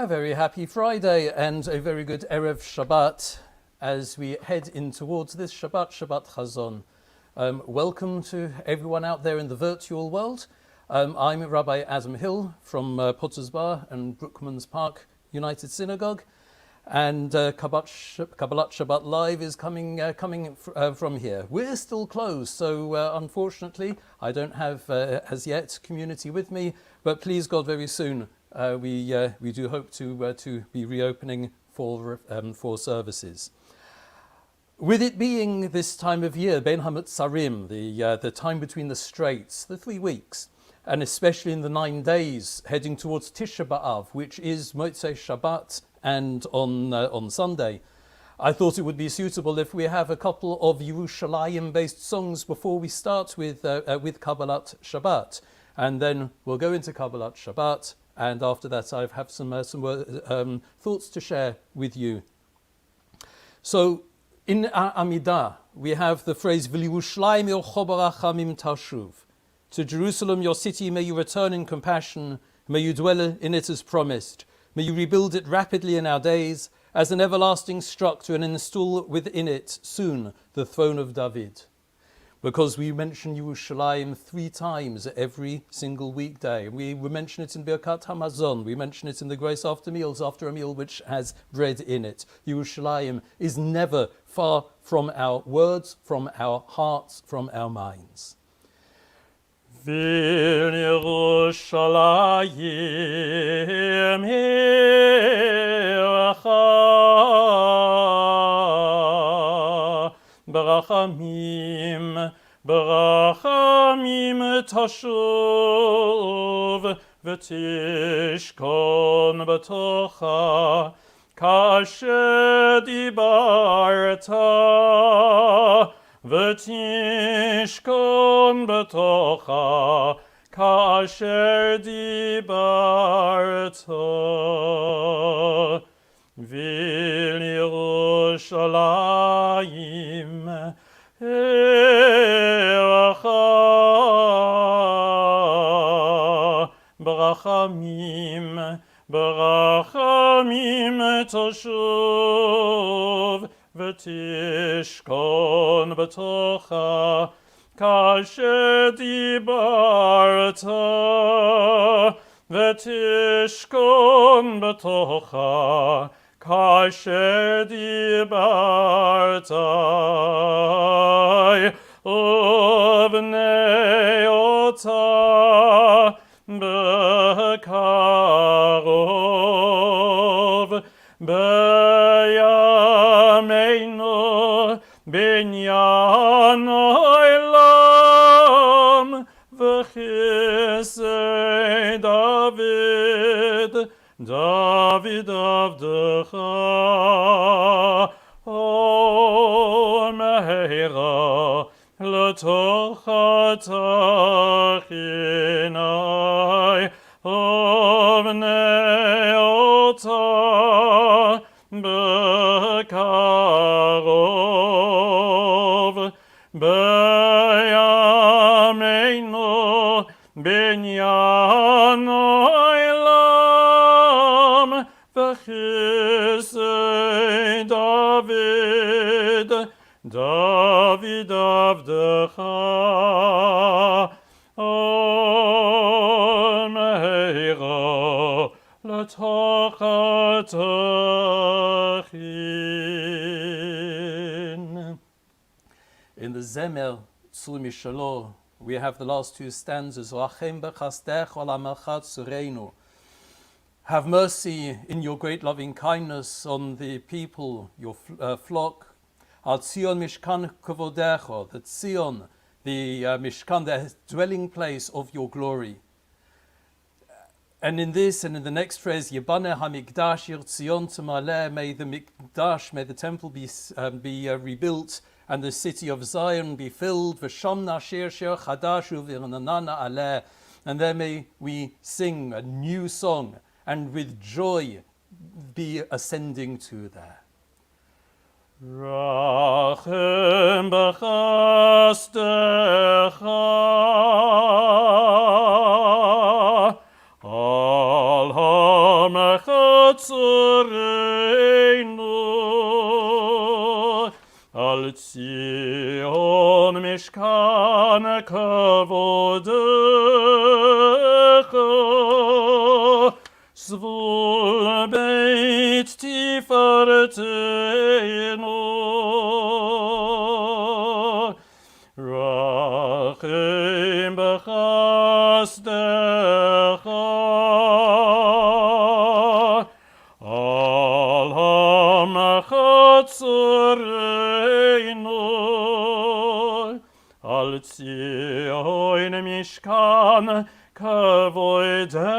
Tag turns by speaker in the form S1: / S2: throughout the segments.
S1: A very happy Friday and a very good Erev Shabbat as we head in towards this Shabbat Chazon. Welcome to everyone out there in the virtual world. I'm Rabbi Adam Hill from Potter's Bar and Brookmans Park United Synagogue, and Kabbalat Shabbat Live is coming from here. We're still closed, so unfortunately I don't have as yet community with me, but please God, very soon we do hope to be reopening for services. With it being this time of year, Ben HaMetzarim, the time between the straits, the 3 weeks, and especially in the 9 days heading towards Tisha B'Av, which is Motzei Shabbat and on Sunday, I thought it would be suitable if we have a couple of Yerushalayim-based songs before we start with Kabbalat Shabbat, and then we'll go into Kabbalat Shabbat. And after that, I have some thoughts to share with you. So, in Amidah, we have the phrase "V'liyushalayim yocho barachamim tashuv." To Jerusalem, your city, may you return in compassion. May you dwell in it as promised. May you rebuild it rapidly in our days, as an everlasting structure, and install within it soon the throne of David. Because we mention Yerushalayim 3 times every single weekday. We mention it in Birkat Hamazon. We mention it in the grace after meals, after a meal which has bread in it. Yerushalayim is never far from our words, from our hearts, from our minds.
S2: Vil Yerushalayim hiracha barachamim tashuv v'tishkon b'tocha kasher dibarta v'tishkon b'tocha kasher dibarta vil Yerushalayim hiracha barachamim tashuv v'tishkon b'tocha kasher dibarta v'tishkon b'tocha kasher dibarta uvnei ota bekarov beyameinu binyan olam v'chisei David avdecha meira l'tocha tachinai ovnei ota bekarov beyameinu binyan olam v'chisei David avdecha meira l'tocha tachin. In the Zemer Tzur Mishalo, we have the last 2 stanzas. Rachem b'chasdech ol ha'melchat tzureinu. Have mercy in your great loving kindness on the people, your flock. Al Tzion Mishkan Kavodecha, the Tzion, the Mishkan, the dwelling place of your glory. And in this and in the next phrase, Yebane HaMikdash Yir Tzion T'maleh, may the Mikdash, may the temple be rebuilt, and the city of Zion be filled. V'sham nashir shir chadash u'v'irnanana aleh, and there may we sing a new song, and with joy be ascending to there. Rachem b'chasdecha al ha'mechat Al Zion Mishkan Kavodecha, Zvul Beit Tifarteinu, Rachem B'chasdecha, Al HaMachatzoreinu, Al Zion Mishkan Kavodecha,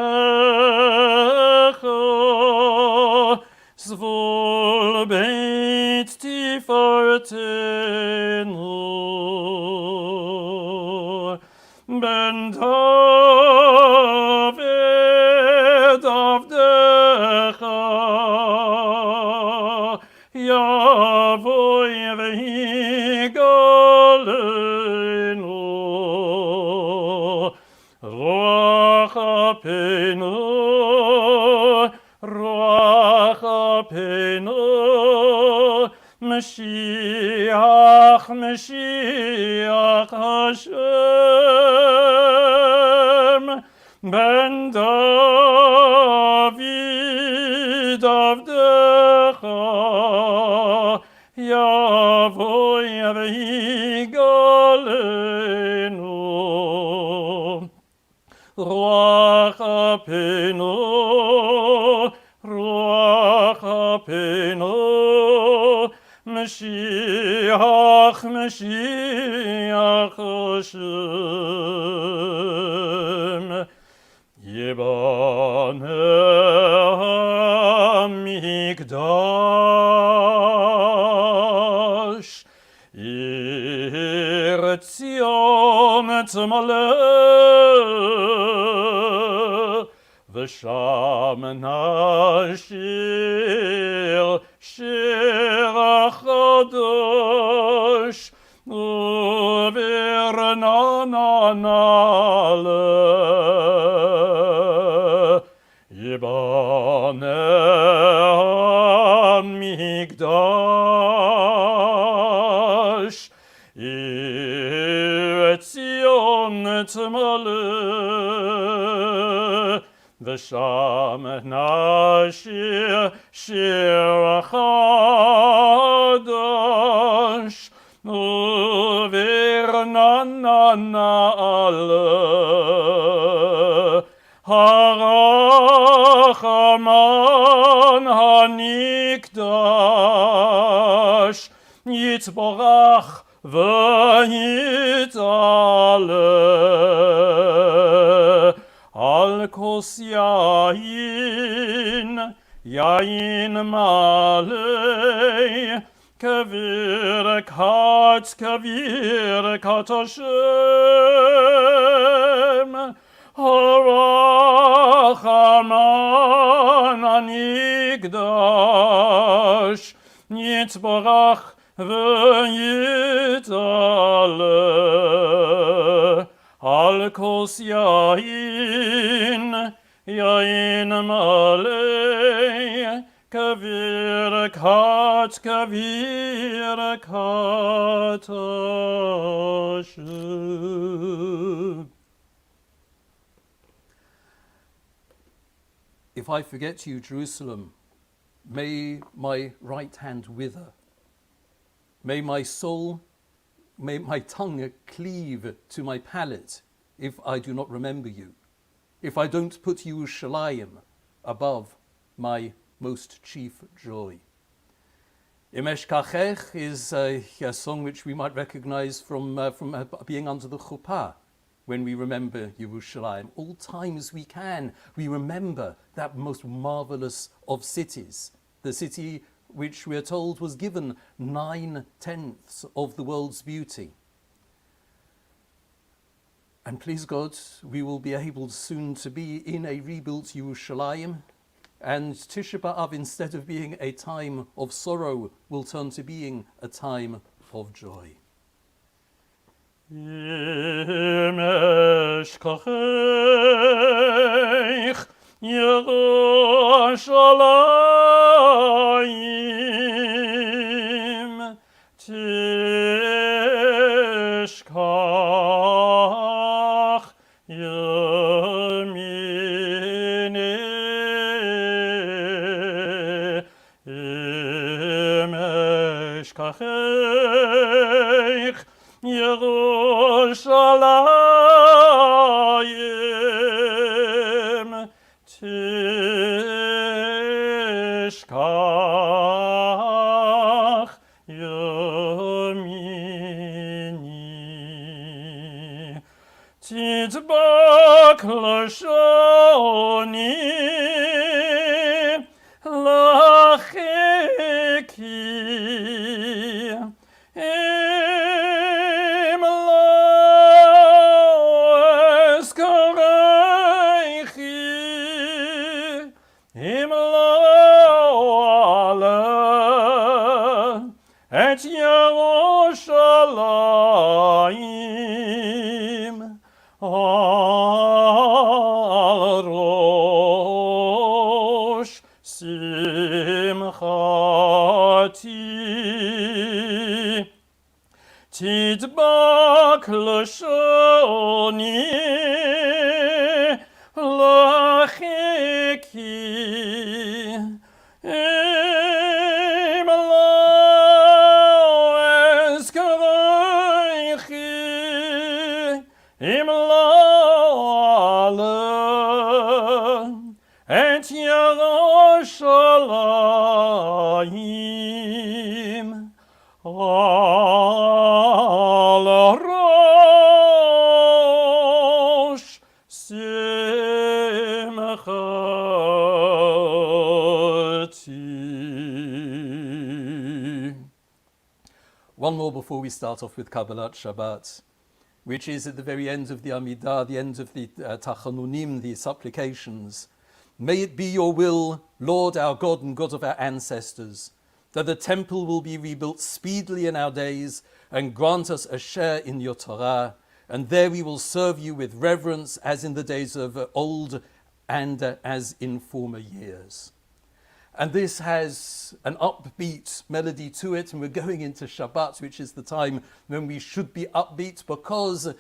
S2: Zvul Beit Tifarteinu, Ben David Avdecha, Yavoy v'higalenu, Ruach Apenu, Ruach Apenu, Mashiach, Mashiach Hashem, Ben David Avdecha, Yavoy v'higalenu, Ruach Apenu, Ruach Apenu, Mashiach, Mashiach Hashem, Yibane HaMikdash, Ir Tzion Tzmaleh, V'sham nashir shir chadosh, u'v'rnanale, Yibane HaMikdash, Ir Tzion Tzmaleh, V'sham nashir shir chadosh, u'v'rnanale, Harachaman HaNikdash, Yitzborach v'yitzaleh, Al kos yain, yain malei, kavir kat Hashem, Harachaman HaNikdash, Yitzborach v'yitzaleh, Al kos yain, yain malei, kavir kat Hashem. If I forget you, Jerusalem, may my right hand wither. May my tongue cleave to my palate if I do not remember you, if I don't put Yerushalayim above my most chief joy. Im Eshkachech is a song which we might recognize from being under the chuppah, when we remember Yerushalayim. All times we can, we remember that most marvelous of cities, the city which we are told was given 9/10 of the world's beauty. And please God, we will be able soon to be in a rebuilt Yerushalayim, and Tisha B'Av, instead of being a time of sorrow, will turn to being a time of joy. Im eshkachech Yerushalayim תשכחך ירושלים, תשכח ימיני, תדבק לשוני לחיקי, אם לא אזכרכי, אם לא אעלה את ירושלים על ראש שמחתי, תדבק לשוני לחיקי, אם לא אזכרכי, אם לא אעלה את ירושלים על ראש שמחתי.
S1: One more before we start off with Kabbalat Shabbat, which is at the very end of the Amidah, the end of the Tachanunim, the supplications. May it be your will, Lord our God and God of our ancestors, that the temple will be rebuilt speedily in our days, and grant us a share in your Torah, and there we will serve you with reverence as in the days of old and as in former years. And this has an upbeat melody to it, and we're going into Shabbat, which is the time when we should be upbeat, because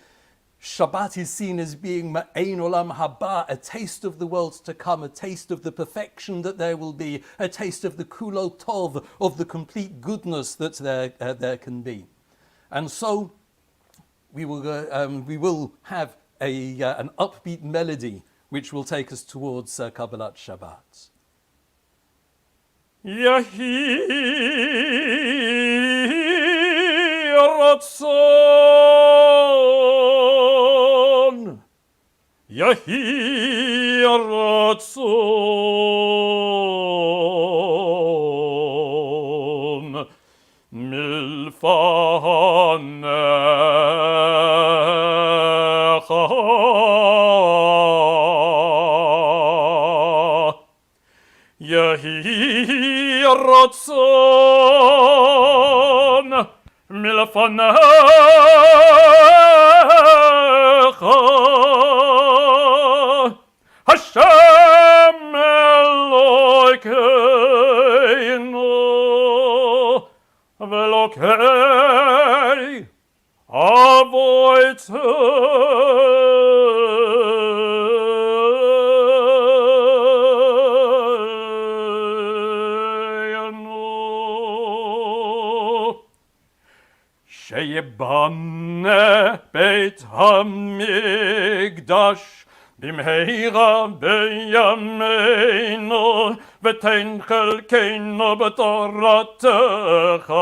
S1: Shabbat is seen as being Ma'ain Olam Haba, a taste of the world to come, a taste of the perfection that there will be, a taste of the Kulo Tov, of the complete goodness that there can be. And so we will have an upbeat melody which will take us towards Kabbalat Shabbat.
S2: Yehi Ratzon, Yehi Ratzon, milfanecha, Yehi Ratzon milfanecha, Hashem Elokeinu v'Elokei Avoteinu, Sheyibane Beit HaMikdash במהרה בימינו, ותן חלקנו בתורתך.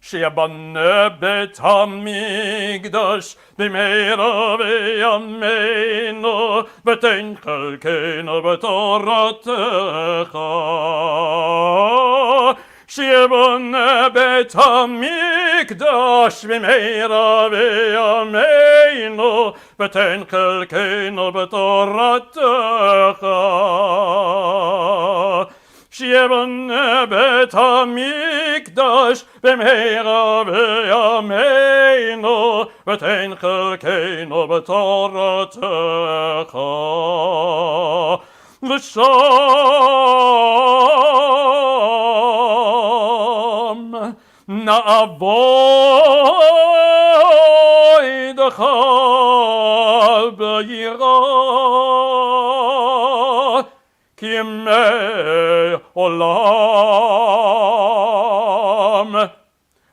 S2: שיבנה בית המקדש במהרה בימינו, ותן חלקנו בתורתך. שיבנה בית המקדש במהרה בימינו, ותן חלקנו בתורתך. שיבנה בית המקדש במהרה בימינו, ותן חלקנו בתורתך. ושם נעבודך ביראה, כי ימי
S3: העולם.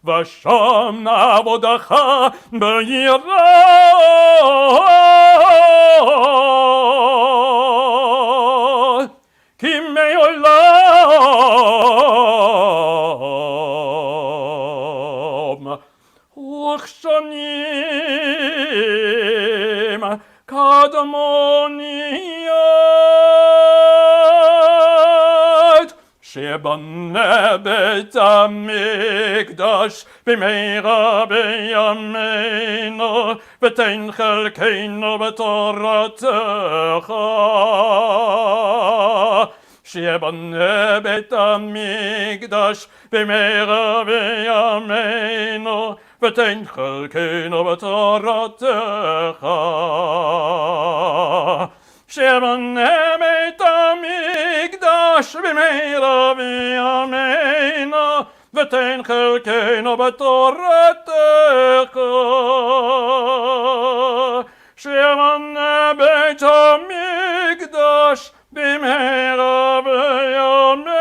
S3: ושם נעבודך ביראה, כי מעולם וכשנים קדמוניות שבנה בית המקדש במהרה בימינו ותן חלקנו בתורתך. שבנה בית המקדש במהרה בימינו ותן חלקנו בתורתך. שבנה בית המקדש במהרה בימינו ותן חלקנו בתורתך. שבנה בית המקדש במהרה בימינו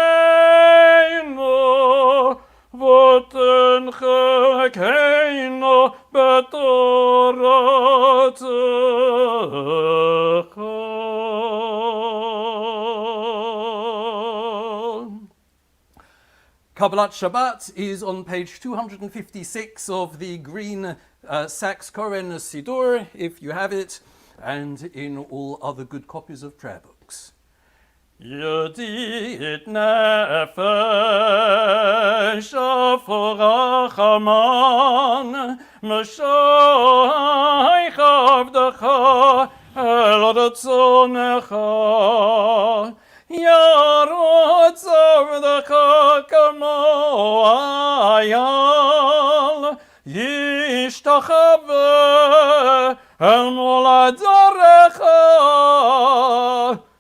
S3: ותן חלקנו בתורתך.
S2: Kabbalat Shabbat is on page 256 of the green Sachs Koren Siddur, if you have it, and in all other good copies of prayer books.
S3: ידיד נפש רחמן משייך עבדך אל רצונך. ירוץ עבדך כמו אייל ישתחווה אל מולדתך.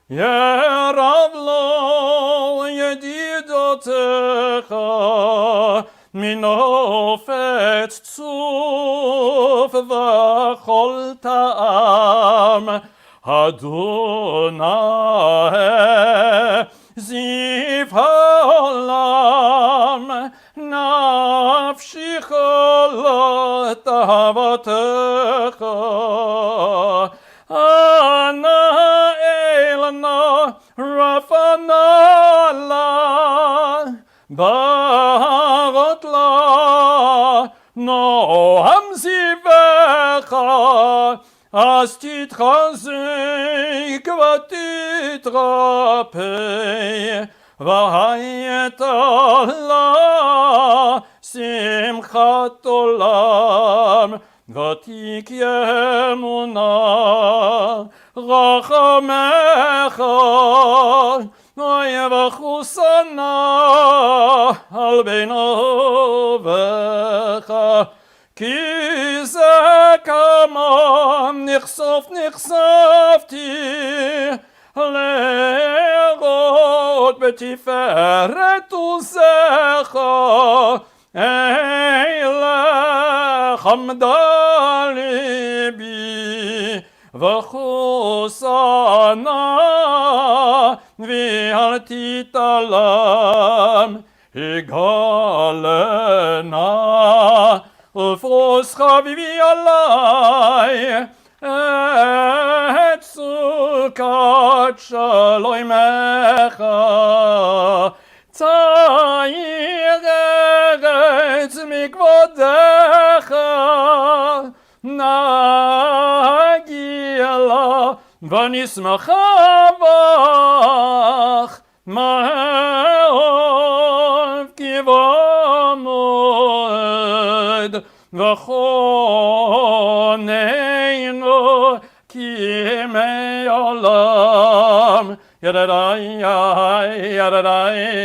S3: ירב לו ידידותיך מנופת צוף וכל טעם. אדוני זיו העולם נפשי כל תאוותך. אנא אלנה רפנה לה בהרות לה נועם זיווך. אז תתחזק ותתרפא והייתה לה שמחת עולם ותקיימונה רחמך ויבחוסנה על בן אוהבך. כי זה כמה נחשפתי לראות בתפארת עוזך. אילך עמדה ליבי וחוסנה ואל תתעלם. הגלנה ופרוס חביבי עלי את סוכת שלומך. צעיר ארץ מכבודך נגיע לה ונשמחה בך מאהוב כבמועד וחוננו כימי עולם. ידעי ידעי ידעי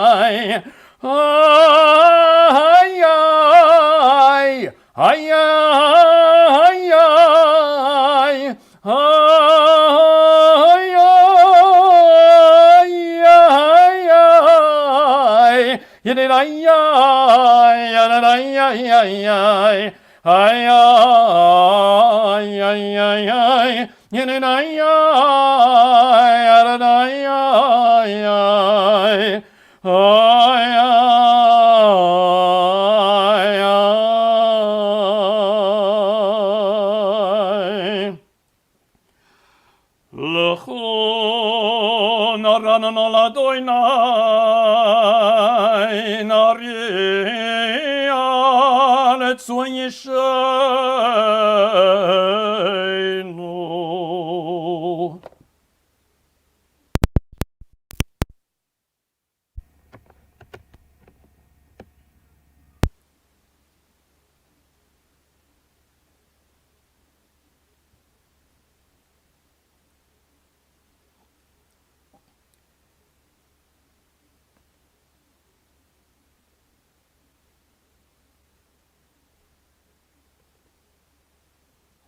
S3: ay ay, ay, ay, ay, ay, ay, ay,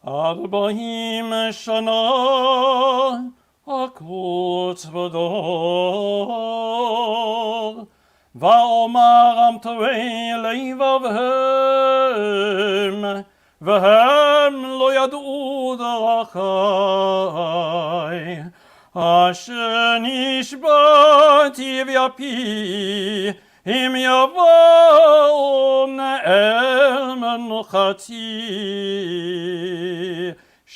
S3: Arba'im shana akut v'dor va'omar am tevei leivavhem v'hem lo yad'u darachai asher nishbati v'yapi im yavon el menuchati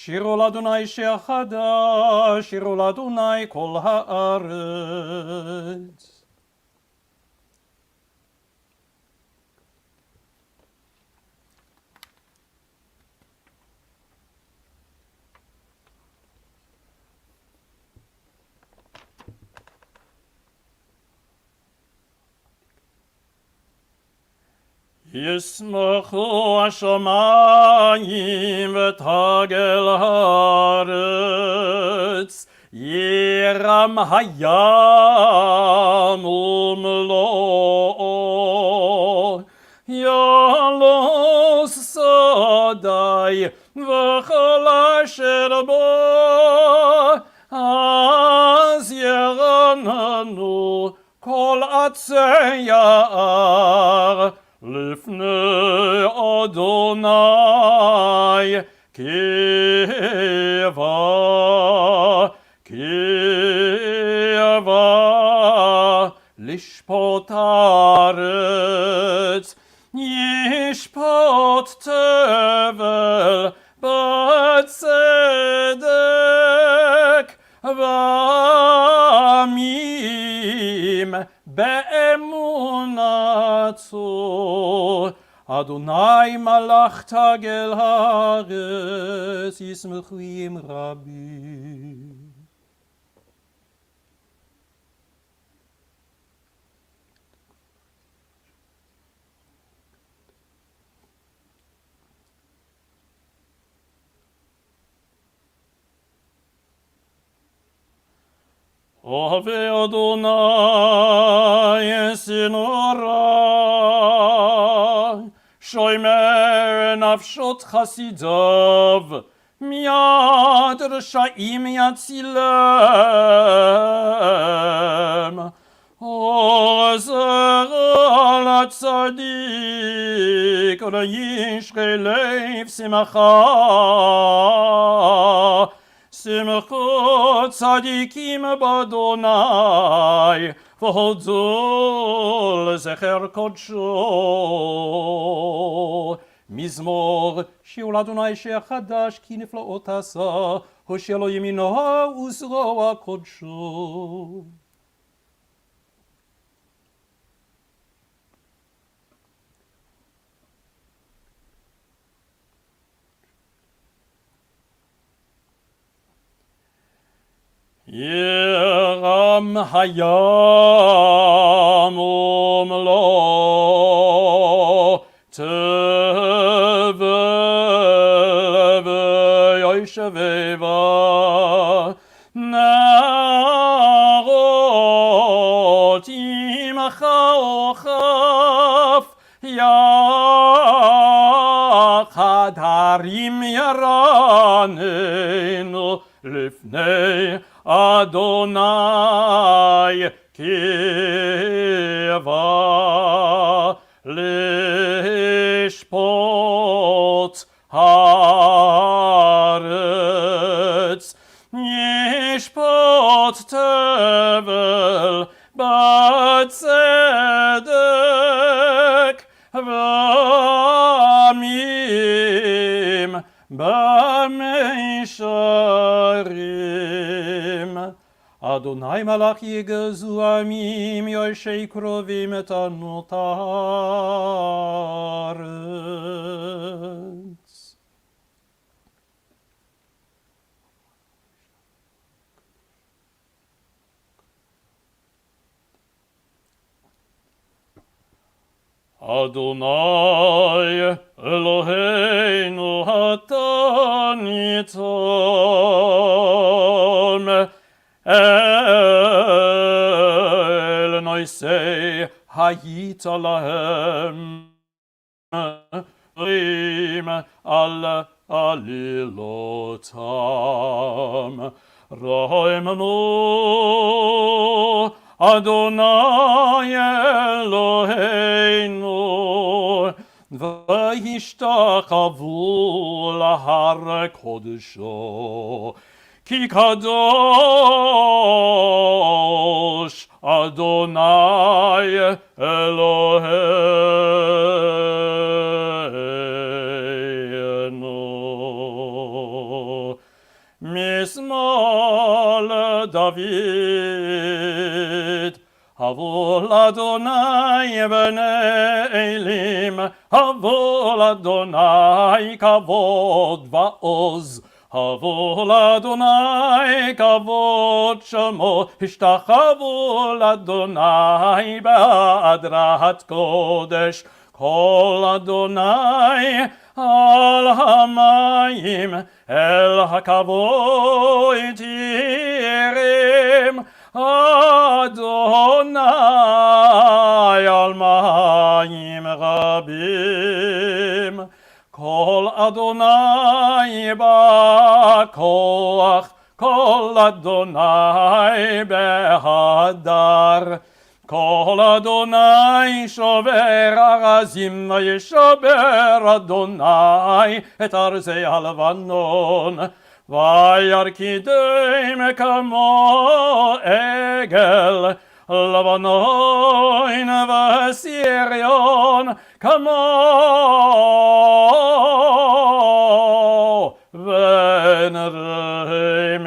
S3: שירו לאדוני שאחדה, שירו לאדוני כל הארץ. ישמחו השמיים ותגל הארץ, ירם הים ומלואו, ילוס שדי וכל אשר בו, אז ירננו כל עצי יער, לפני אדוני קרבה לשפוט הארץ, ישפוט תבל בצדק ועמים באמונתו. אדוני מלך תגל הארץ, ישמחו עם רבים. אוהבי אדוני שנורא, שומר נפשות חסידיו, מיד רשעים יצילם. עוזר לצדיק וישרה לב שמחה, שמחו צדיקים באדוני והודו לזכר קודשו. מזמור שיר לאדוני שיר חדש כי נפלאות עשה, הושיע לו ימינו וזרוע קודשו. ירם הים ומלואו, תבל ויושביה, נהרות עמך וכף יחד ועמים במישרים. אדוני מלך יגזו עמים, יושי קרובים את הארץ. אדוני אלוהינו אתה ניתן אל נויסי היית להם רים על עלילותם רחמנו אדוני אלוהינו והשתחוו להר קודשו כי קדוש אדוני אלוהינו. משמאל דוד הבו לאדוני בני אלים, הבו לאדוני כבוד ועוז, הבו לאדוני כבוד שמו, השתחוו לאדוני בהדרת קודש, כל אדוני על המים, אל הכבוד ירים, אדוני על מים רבים. כל אדוני בכוח, כל אדוני בהדר, כל אדוני שובר ארזים, וישבר אדוני את ארזי הלבנון, וירקידם כמו עגל, לבנון וסיריון כמו בן רמים.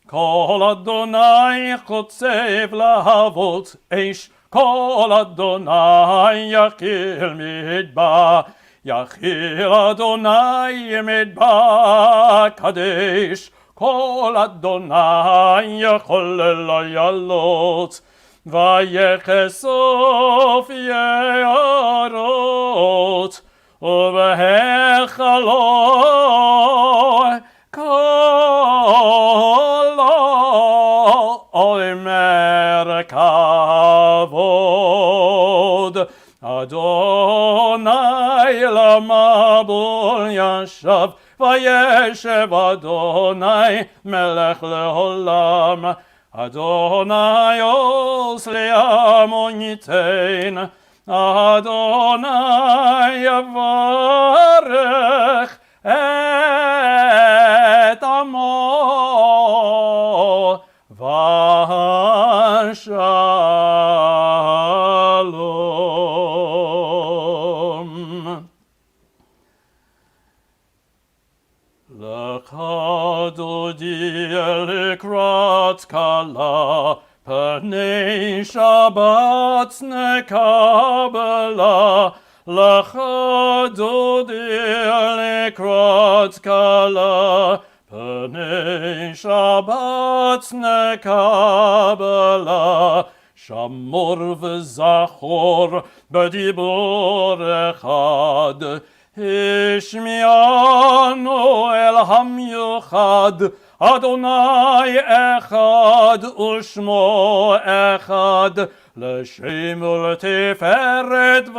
S3: כל אדוני חוצב להבות אש, כל אדוני יכיל מדבר, יכיל אדוני מדבר קדש, כל אדוני יכול לעלות, ויחשוף יערות, ובהיכלו כולו אומר כבוד. אדוני למבול ישב, וישב אדוני מלך לעולם. אדוני עוז לעמו ייתן, אדוני יברך את עמו ושלום. לך דודי לקראת כלה, פני שבת נקבלה. לך דודי לקראת כלה, פני שבת נקבלה. שמור וזכור בדיבור אחד, השמיענו אל המיוחד. אדוני אחד ושמו אחד, לשם ולתפארת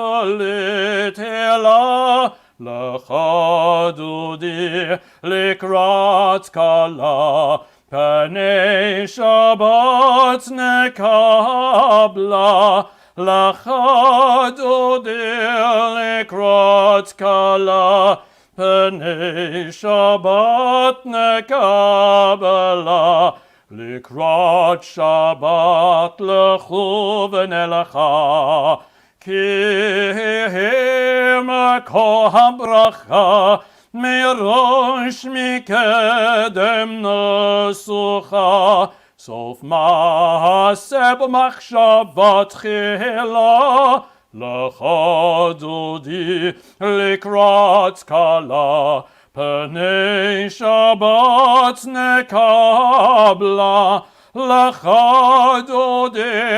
S3: ולתהילה. לך דודי לקראת כלה, פני שבת נקבלה. לך דודי לקראת כלה, פני שבת נקבלה. לקראת שבת לכו ונלכה, כי מקור הברכה מראש מקדם נסוכה, סוף מעשה במחשבה תחילה, לך דודי לקראת קלה, פני שבת נקבלה, לך דודי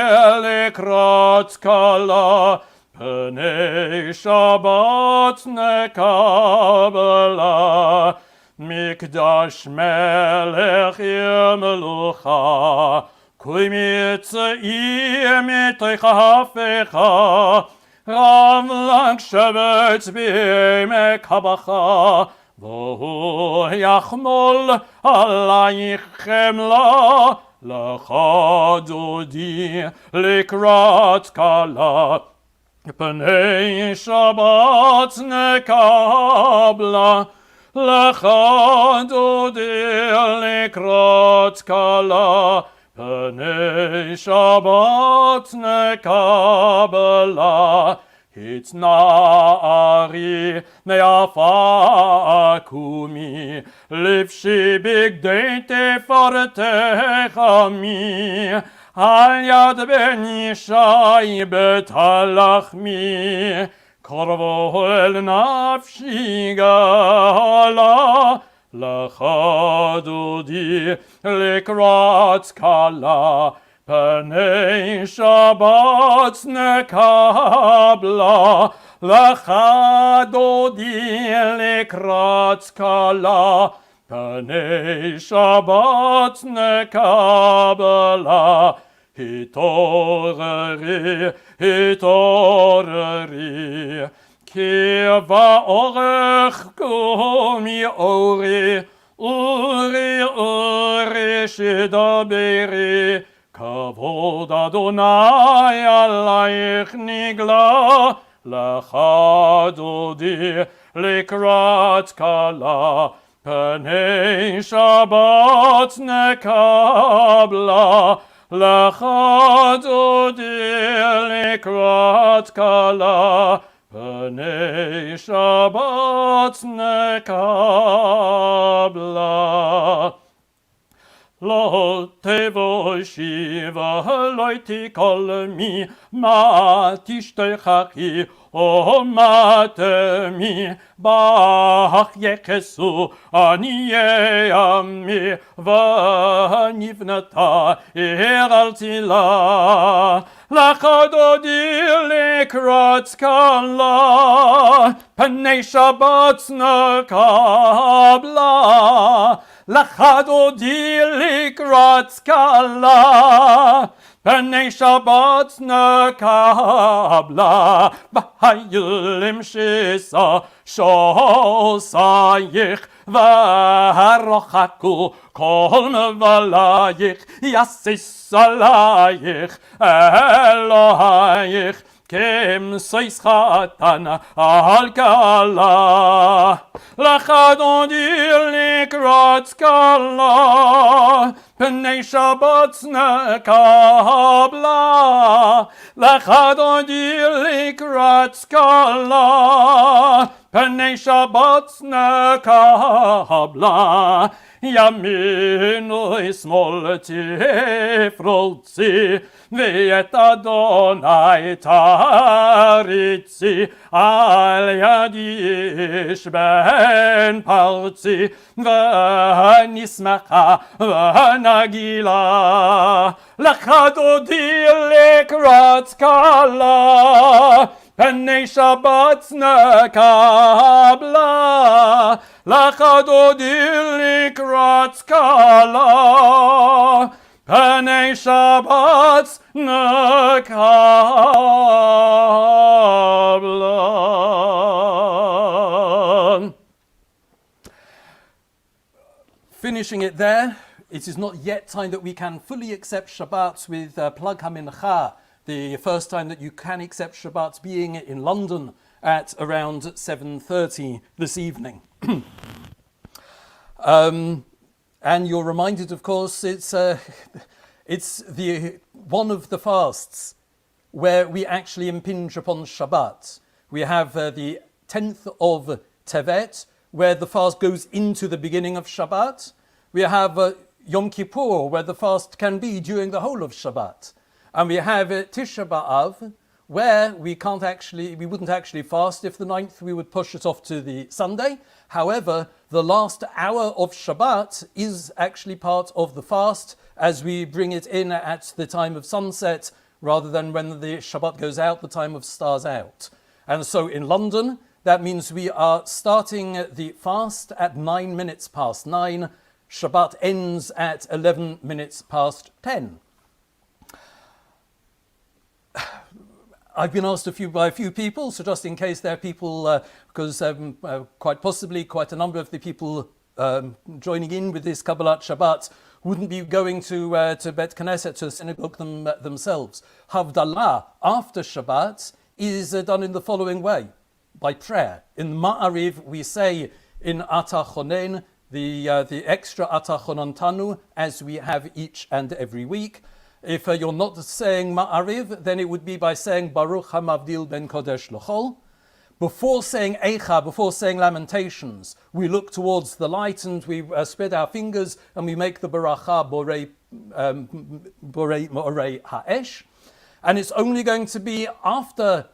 S3: לקראת קלה, פני שבת נקבלה. מקדש מלך ימלוכה, כוי מצאי מתוך הפכה, רב לך שבט בעמק הבכה, והוא יחמול עלייך חמלה, לך דודי לקראת קלה, פני שבת נקבלה, לך דודי לקראת קלה, פני שבת נקבלה. התנערי מעפר קומי, לבשי בגדי תפארתך עמי, על יד בן ישי בית הלחמי, קרבו אל נפשי גאלה, לך דודי לקראת קלה, פני שבת נקבלה, לך דודי לקראת קלה, פני שבת נקבלה. התעוררי, התעוררי, כי באורך קומי אורי, אורי אורי שדברי, כבוד אדוני עלייך נגלה, לך דודי לקראת קלה, פני שבת נקבלה, לך דודי לקראת קלה, פני שבת נקבלה. לא תבושי ולא תקלמי, מה תשתכחי או מה תמי, בך יכסו עניי עמי, ונבנתה עיר על צילה. לך דודי לקראת קלה, פני שבת נקבלה, לך דודי לקראת קלה, פני שבת נקבלה. והילים שישא שוסייך, ורחקו כל מבלייך, יסיס עלייך אלוהייך, כמסייס חתן על כלה. לך דודי לקראת קלה, פני שבת נקבלה, לך דודי לקראת קלה, פני שבת נקבלה. ימין ושמאל תפרוצי, ואת אדוני תריצי, על יד איש בן פרצי, ונשמחה ונגילה. לך דודי לקראת קלה, פני שבת נקבלה, לך דודי לקראת קלה, פני שבת נקבלה.
S1: Finishing it there, it is not yet time that we can fully accept Shabbat with Plag HaMincha, the first time that you can accept Shabbat being in London at around 7:30 this evening. And you're reminded, of course, it's the one of the fasts where we actually impinge upon Shabbat. We have the 10th of Tevet, where the fast goes into the beginning of Shabbat. We have Yom Kippur, where the fast can be during the whole of Shabbat. And we have Tisha B'Av, where we wouldn't actually fast. If the 9th, we would push it off to the Sunday. However, the last hour of Shabbat is actually part of the fast, as we bring it in at the time of sunset, rather than when the Shabbat goes out, the time of stars out. And so in London, that means we are starting the fast at 9 minutes past 9. Shabbat ends at 11 minutes past 10. I've been asked by a few people, so just in case there are people, because quite possibly quite a number of the people joining in with this Kabbalat Shabbat wouldn't be going to Bet Knesset, to the synagogue themselves. Havdalah after Shabbat is done in the following way, by prayer. In Ma'ariv, we say in Atachonen, the extra Atachonantanu, as we have each and every week. If you're not saying Ma'ariv, then it would be by saying Baruch HaMavdil Ben Kodesh L'chol. Before saying Eicha, before saying Lamentations, we look towards the light and we spread our fingers and we make the Baracha Borei Morei Ha'esh. And it's only going to be after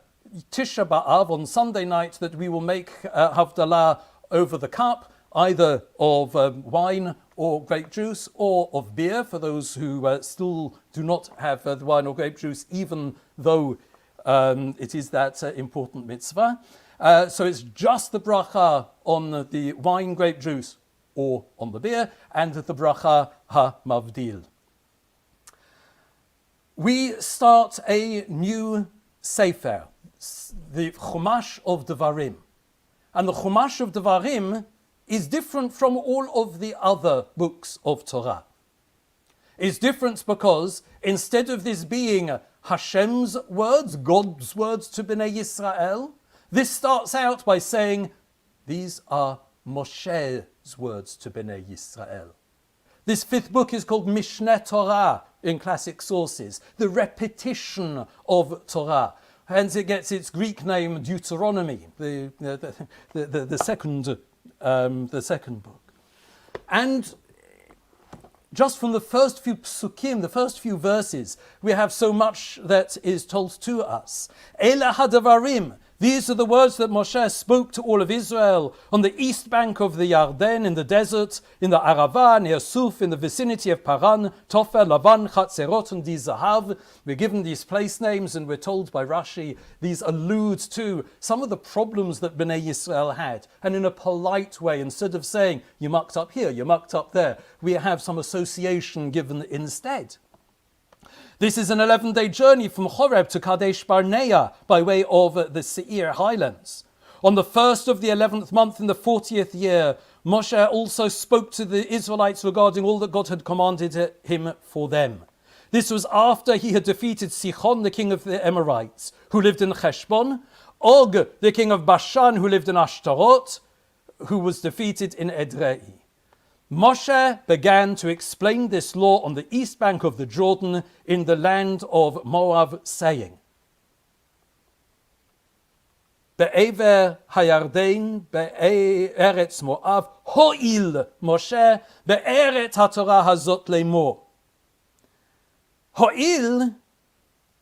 S1: Tisha B'Av on Sunday night that we will make Havdalah over the cup, either of wine or grape juice, or of beer, for those who still do not have the wine or grape juice, even though it is that important mitzvah. So it's just the bracha on the wine, grape juice, or on the beer, and the bracha ha-mavdil. We start a new sefer, the Chumash of Devarim. And the Chumash of Devarim is different from all of the other books of Torah. It's different because instead of this being Hashem's words, God's words to Bnei Yisrael, this starts out by saying, these are Moshe's words to Bnei Yisrael. This fifth book is called Mishneh Torah in classic sources, the repetition of Torah. Hence it gets its Greek name Deuteronomy, the second book. And just from the first few psukim, the first few verses, we have so much that is told to us. Ela hadavarim. These are the words that Moshe spoke to all of Israel on the east bank of the Yarden, in the desert, in the Arava, near Suf, in the vicinity of Paran, Tofer, Lavan, Chatzerot, and Dizahav. We're given these place names, and we're told by Rashi, these allude to some of the problems that Bnei Yisrael had. And in a polite way, instead of saying, you mucked up here, you mucked up there, we have some association given instead. This is an 11-day journey from Horeb to Kadesh Barnea by way of the Seir highlands. On the first of the 11th month in the 40th year, Moshe also spoke to the Israelites regarding all that God had commanded him for them. This was after he had defeated Sichon, the king of the Amorites, who lived in Heshbon, Og, the king of Bashan, who lived in Ashtaroth, who was defeated in Edrei. Moshe began to explain this law on the east bank of the Jordan in the land of Moab, saying, Be'ever hayarden be'eretz Moab, ho'il Moshe be'eret haTorah hazot le'mor. Ho'il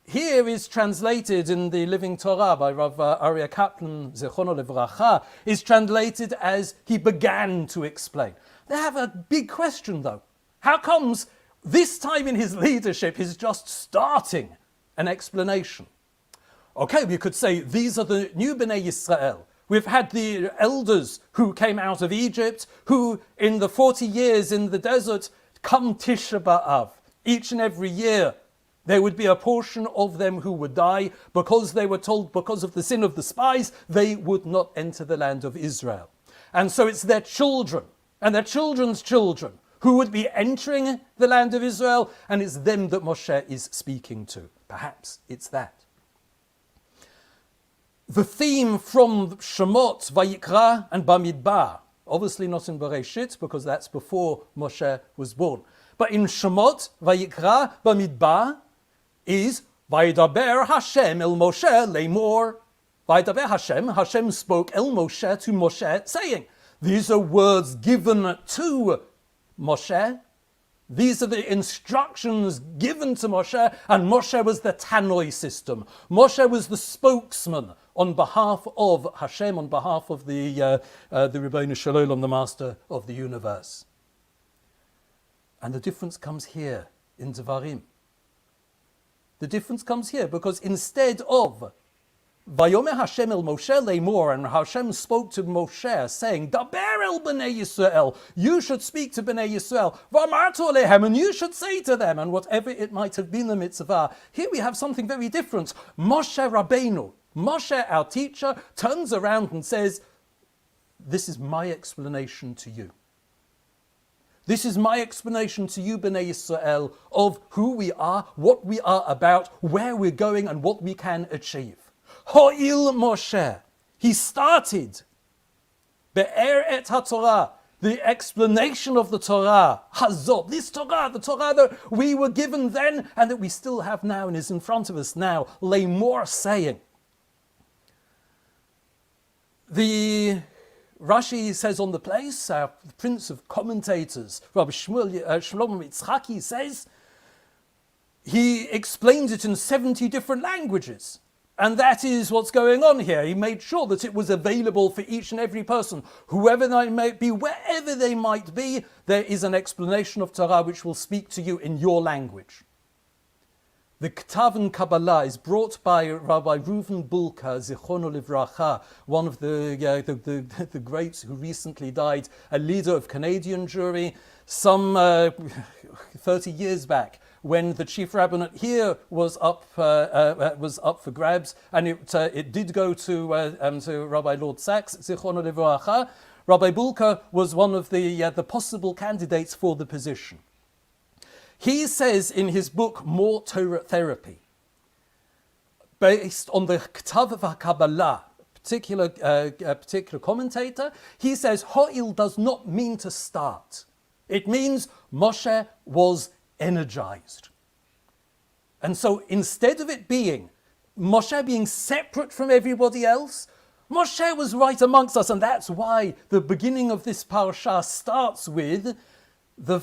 S1: here is translated in the Living Torah by Rav Aryeh Kaplan, Zechono Levracha, is translated as he began to explain. They have a big question though. How comes this time in his leadership he's just starting an explanation? Okay, we could say these are the new Bnei Yisrael. We've had the elders who came out of Egypt, who in the 40 years in the desert, come Tisha B'Av. Each and every year there would be a portion of them who would die because they were told because of the sin of the spies, they would not enter the land of Israel. And so it's their children and their children's children who would be entering the land of Israel, and it's them that Moshe is speaking to. Perhaps it's that. The theme from Shemot, Vayikra, and Bamidbar, obviously not in Bereshit, because that's before Moshe was born. But in Shemot, Vayikra, Bamidbar, is Vaydaber Hashem el Moshe lemor. Vaydaber Hashem spoke el Moshe to Moshe, saying, these are words given to Moshe. These are the instructions given to Moshe, and Moshe was the Tanoi system. Moshe was the spokesman on behalf of Hashem, on behalf of the Ribbono Shel Olam, the Master of the universe. And the difference comes here in Devarim. The difference comes here because instead of Vayomer Hashem el Moshe lemor, and Hashem spoke to Moshe saying, Daber el b'nei Yisrael, you should speak to b'nei Yisrael, V'amartu alehem, and you should say to them, and whatever it might have been the mitzvah. Here we have something very different. Moshe Rabbeinu, Moshe, our teacher, turns around and says, this is my explanation to you. This is my explanation to you, B'nai Yisrael, of who we are, what we are about, where we're going, and what we can achieve. Ho'il Moshe, he started Be'er et HaTorah, the explanation of the Torah, Hazot, this Torah, the Torah that we were given then and that we still have now and is in front of us now, Lemor, saying. The Rashi says on the place, our prince of commentators, Rabbi Shlomo Yitzchaki says, he explains it in 70 different languages. And that is what's going on here. He made sure that it was available for each and every person, whoever they might be, wherever they might be, there is an explanation of Torah which will speak to you in your language. The Ktav and Kabbalah is brought by Rabbi Reuven Bulka, Zichrono Livracha, one of the greats who recently died, a leader of Canadian Jewry, some 30 years back, when the chief rabbinate here was up for grabs, and it did go to Rabbi Lord Sachs, Zichrono Livracha. Rabbi Bulka was one of the possible candidates for the position. He says in his book, More Torah Therapy, based on the Ktav VaKabbalah, a particular commentator, he says, Ho'il does not mean to start. It means Moshe was energized. And so instead of it being Moshe being separate from everybody else, Moshe was right amongst us. And that's why the beginning of this parasha starts with the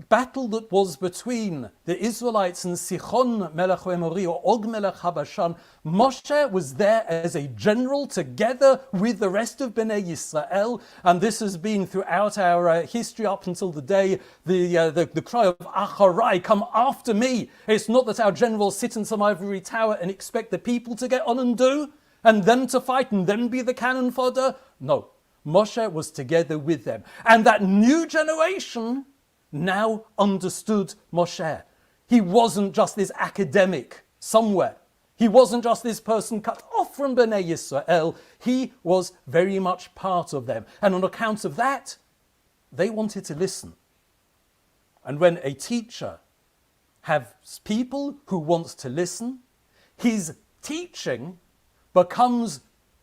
S1: battle that was between the Israelites and Sichon Melech Emori, or Og Melech Habashan. Moshe was there as a general together with the rest of Bnei Yisrael, and this has been throughout our history up until the day the cry of Acharai, come after me. It's not that our generals sit in some ivory tower and expect the people to get on and do, and them to fight and them be the cannon fodder. No, Moshe was together with them, and that new generation now understood Moshe. He wasn't just this academic somewhere. He wasn't just this person cut off from Bnei Yisrael. He was very much part of them. And on account of that, they wanted to listen. And when a teacher has people who want to listen, his teaching becomes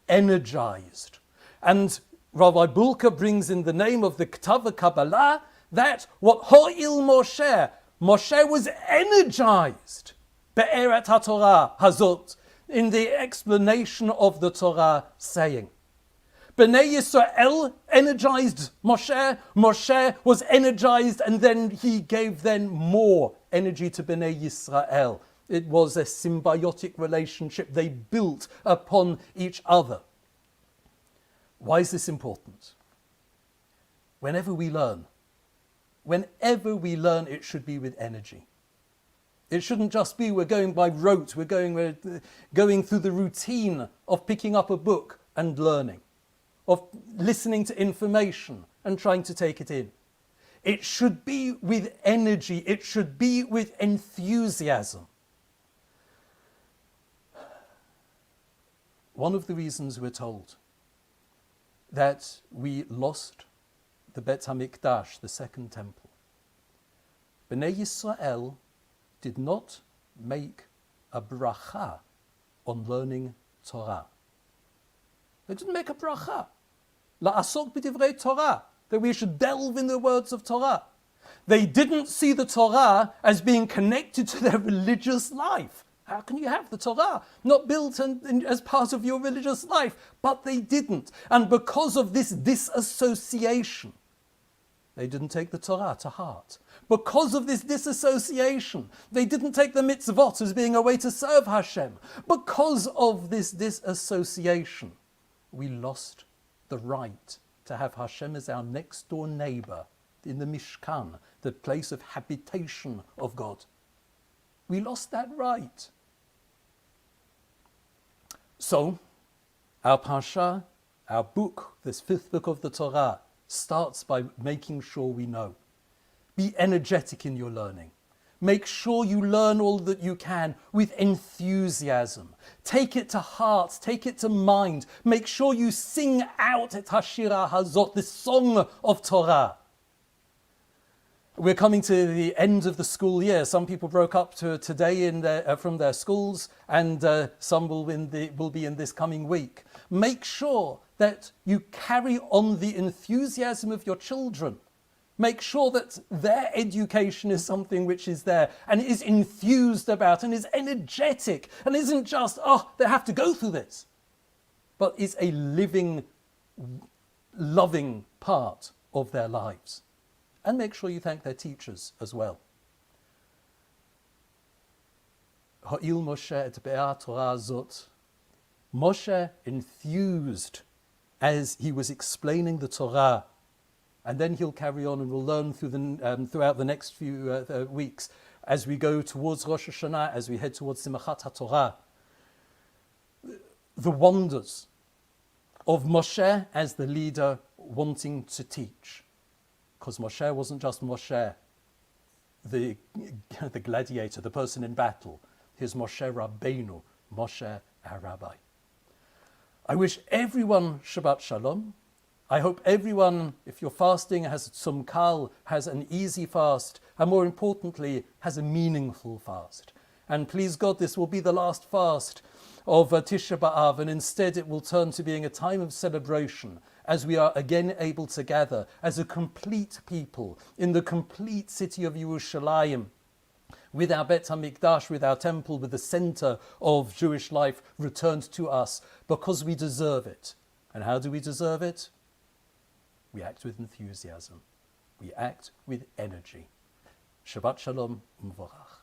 S1: energized. And Rabbi Bulka brings in the name of the Ktav Kabbalah that what Ho'il Moshe was energized Be'eret HaTorah Hazot, in the explanation of the Torah, saying, Bnei Yisrael energized Moshe, Moshe was energized, and then he gave then more energy to Bnei Yisrael. It was a symbiotic relationship. They built upon each other. Why is this important? Whenever we learn, it should be with energy. It shouldn't just be we're going by rote, we're going through the routine of picking up a book and learning, of listening to information and trying to take it in. It should be with energy, it should be with enthusiasm. One of the reasons we're told that we lost the Bet HaMikdash, the second temple, Bnei Yisrael did not make a bracha on learning Torah. They didn't make a bracha. La'asok b'divrei Torah, that we should delve in the words of Torah. They didn't see the Torah as being connected to their religious life. How can you have the Torah not built as part of your religious life? But they didn't. And because of this disassociation, they didn't take the Torah to heart. Because of this disassociation, they didn't take the mitzvot as being a way to serve Hashem. Because of this disassociation, we lost the right to have Hashem as our next door neighbor in the Mishkan, the place of habitation of God. We lost that right. So, our Parsha, our book, this fifth book of the Torah, starts by making sure we know. Be energetic in your learning. Make sure you learn all that you can with enthusiasm. Take it to heart, take it to mind. Make sure you sing out et Hashira Hazot, this song of Torah. We're coming to the end of the school year. Some people broke up today from their schools, and some will be in this coming week. Make sure that you carry on the enthusiasm of your children. Make sure that their education is something which is there and is enthused about and is energetic and isn't just, they have to go through this, but is a living, loving part of their lives. And make sure you thank their teachers as well. Ha'il Moshe et be'ah Torah zot. Moshe enthused as he was explaining the Torah. And then he'll carry on and we'll learn throughout the next few weeks as we go towards Rosh Hashanah, as we head towards Simchat HaTorah. The wonders of Moshe as the leader wanting to teach. Because Moshe wasn't just Moshe, the gladiator, the person in battle. He's Moshe Rabbeinu, Moshe our Rabbi. I wish everyone Shabbat Shalom. I hope everyone, if you're fasting, has Tzum Kal, has an easy fast, and more importantly, has a meaningful fast. And please God, this will be the last fast of Tisha B'Av, and instead it will turn to being a time of celebration as we are again able to gather as a complete people in the complete city of Yerushalayim, with our Bet HaMikdash, with our temple, with the center of Jewish life returned to us because we deserve it. And how do we deserve it? We act with enthusiasm. We act with energy. Shabbat Shalom U'Mevorach.